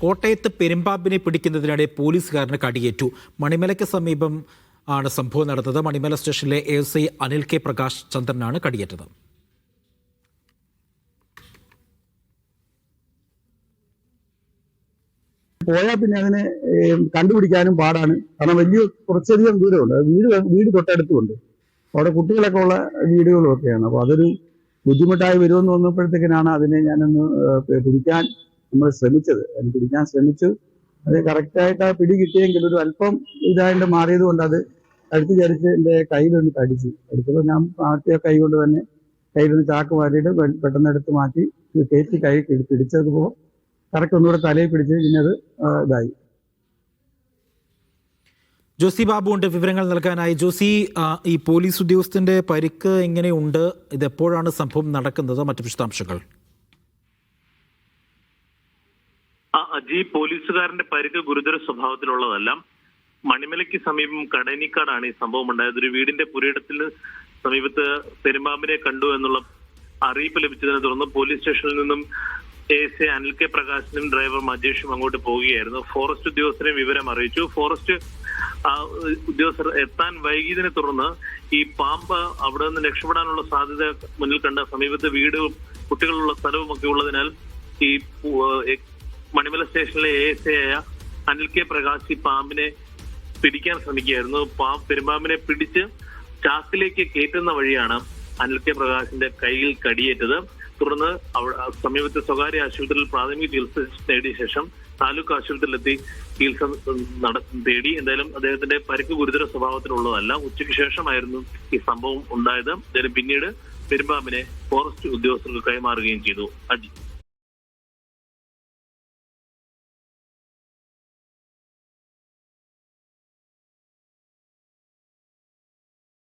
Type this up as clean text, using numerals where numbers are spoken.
കോട്ടയത്ത് പെരുമ്പാമ്പിനെ പിടിക്കുന്നതിനിടെ പോലീസുകാരന് കടിയേറ്റു. മണിമലയ്ക്ക് സമീപം ആണ് സംഭവം നടന്നത്. മണിമല സ്റ്റേഷനിലെ ASI അനിൽ കെ പ്രകാശ് ചന്ദ്രനാണ് കടിയേറ്റത്. പോയാൽ പിന്നെ അതിനെ കണ്ടുപിടിക്കാനും പാടാണ്. കാരണം കുറച്ചധികം ദൂരമുണ്ട്. വീട് തൊട്ടടുത്തുമുണ്ട്. അവിടെ കുട്ടികളൊക്കെ ഉള്ള വീടുകളും ഒക്കെയാണ്. അപ്പോൾ അതൊരു ബുദ്ധിമുട്ടായി വരുമെന്ന് തോന്നുമ്പോഴത്തേക്കിനാണ് അതിനെ ഞാനൊന്ന് പിടിക്കാൻ നമ്മൾ ശ്രമിച്ചത്. അത് പിടിക്കാൻ ശ്രമിച്ചു. അത് കറക്റ്റായിട്ട് ആ പിടി കിട്ടിയെങ്കിൽ ഒരു അല്പം ഇതായിട്ട് മാറിയത് കൊണ്ട് അത് കഴുത്ത് ചരിച്ച് എൻ്റെ കയ്യിലൊന്ന് അടിച്ചപ്പോൾ ഞാൻ ആദ്യ കൈ കൊണ്ട് തന്നെ കയ്യിലൊന്ന് ചാക്ക് മാറ്റിയിട്ട് പെട്ടെന്ന് എടുത്ത് മാറ്റി കയറ്റി കൈ പിടിച്ചതുപോലെ കറക്റ്റ് ഒന്നുകൂടെ തലയിൽ പിടിച്ച് പിന്നെ അത് ഇതായി. ജോസി ബാബു ഉണ്ട് വിവരങ്ങൾ നൽകാനായി. ജോസി, ഈ പോലീസ് ഉദ്യോഗസ്ഥന്റെ പരിക്ക് എങ്ങനെയുണ്ട്? ഇതെപ്പോഴാണ് സംഭവം നടക്കുന്നത്? മറ്റു വിശദാംശങ്ങൾ. അജി, പോലീസുകാരന്റെ പരിക്ക് ഗുരുതര സ്വഭാവത്തിലുള്ളതല്ല. മണിമലയ്ക്ക് സമീപം കടനിക്കാടാണ് ഈ സംഭവം ഉണ്ടായത്. ഒരു വീടിന്റെ പുരയിടത്തിന് സമീപത്ത് പെരുമ്പാമ്പിനെ കണ്ടു എന്നുള്ള അറിയിപ്പ് ലഭിച്ചതിനെ തുടർന്ന് പോലീസ് സ്റ്റേഷനിൽ നിന്നും ASI അനിൽ കെ പ്രകാശിനും ഡ്രൈവർ മജേഷും അങ്ങോട്ട് പോവുകയായിരുന്നു. ഫോറസ്റ്റ് ഉദ്യോഗസ്ഥരെ വിവരം അറിയിച്ചു. ഫോറസ്റ്റ് ഉദ്യോഗസ്ഥർ എത്താൻ വൈകിയതിനെ തുടർന്ന് ഈ പാമ്പ് അവിടെ നിന്ന് രക്ഷപ്പെടാനുള്ള സാധ്യത മുന്നിൽ കണ്ട സമീപത്ത് വീടും കുട്ടികളുള്ള സ്ഥലവും ഒക്കെ ഉള്ളതിനാൽ ഈ മണിമല സ്റ്റേഷനിലെ ASI ആയ അനിൽ കെ പ്രകാശ് ഈ പാമ്പിനെ പിടിക്കാൻ ശ്രമിക്കുകയായിരുന്നു. പെരുമ്പാമ്പിനെ പിടിച്ച് ചാക്കിലേക്ക് കയറ്റുന്ന വഴിയാണ് അനിൽ കെ പ്രകാശിന്റെ കയ്യിൽ കടിയേറ്റത്. തുടർന്ന് സമീപത്തെ സ്വകാര്യ ആശുപത്രിയിൽ പ്രാഥമിക ചികിത്സ നേടിയ ശേഷം താലൂക്ക് ആശുപത്രിയിലെത്തി ചികിത്സ തേടി. എന്തായാലും അദ്ദേഹത്തിന്റെ പരിക്ക് ഗുരുതര സ്വഭാവത്തിലുള്ളതല്ല. ഉച്ചയ്ക്ക് ശേഷമായിരുന്നു ഈ സംഭവം ഉണ്ടായത്. എന്തായാലും പിന്നീട് പെരുമ്പാമ്പിനെ ഫോറസ്റ്റ് ഉദ്യോഗസ്ഥർക്ക് കൈമാറുകയും ചെയ്തു. അജി.